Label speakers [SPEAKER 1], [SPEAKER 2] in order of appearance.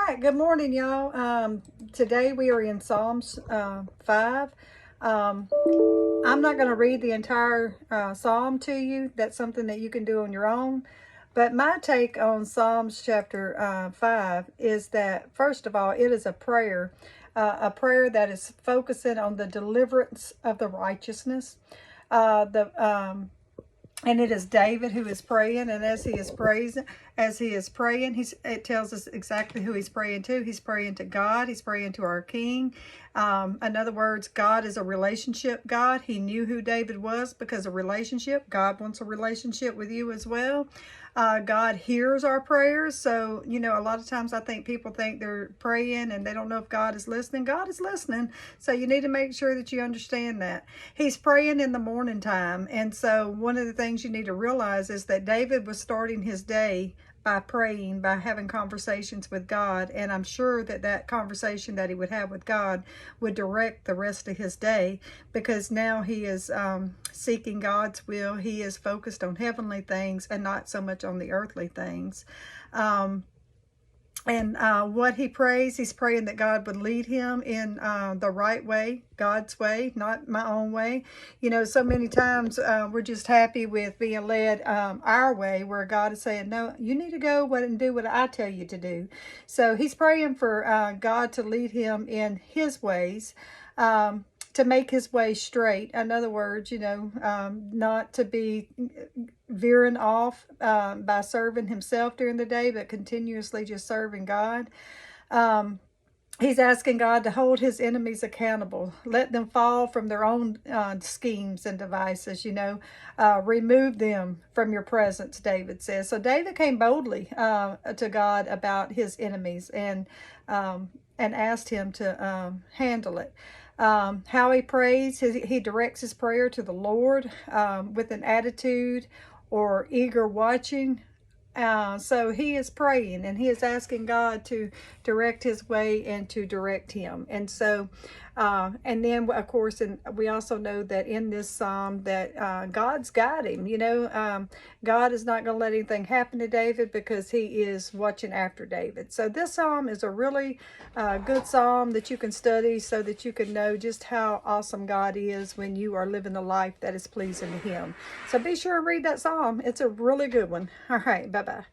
[SPEAKER 1] right, good morning, y'all. Today we are in Psalms 5. I'm not going to read the entire psalm to you. That's something that you can do on your own. But my take on Psalms chapter 5 is that, first of all, it is a prayer that is focusing on the deliverance of the righteousness. And it is David who is praying, and as he is praying, it tells us exactly who he's praying to. He's praying to God. He's praying to our King. In other words, God is a relationship God. He knew who David was because of relationship. God wants a relationship with you as well. God hears our prayers. So, a lot of times I think people think they're praying and they don't know if God is listening. God is listening. So you need to make sure that you understand that. He's praying in the morning time. And so one of the things you need to realize is that David was starting his day by praying, by having conversations with God. And I'm sure that that conversation that he would have with God would direct the rest of his day, because now he is seeking God's will. He is focused on heavenly things and not so much on the earthly things. And what he prays, he's praying that God would lead him in the right way, God's way, not my own way. So many times we're just happy with being led our way, where God is saying, no, you need to go and do what I tell you to do. So he's praying for God to lead him in his ways, to make his way straight. In other words, not to be veering off by serving himself during the day, but continuously just serving God. He's asking God to hold his enemies accountable. Let them fall from their own schemes and devices, remove them from your presence, David says. So David came boldly to God about his enemies and asked him to handle it. How he prays, he directs his prayer to the Lord with an attitude or eager watching. So he is praying and he is asking God to direct his way and to direct him. And so, and then of course, and we also know that in this psalm that God's got him. God is not going to let anything happen to David because he is watching after David. So this psalm is a really good psalm that you can study so that you can know just how awesome God is when you are living a life that is pleasing to him. So be sure and read that psalm. It's a really good one. All right, bye-bye.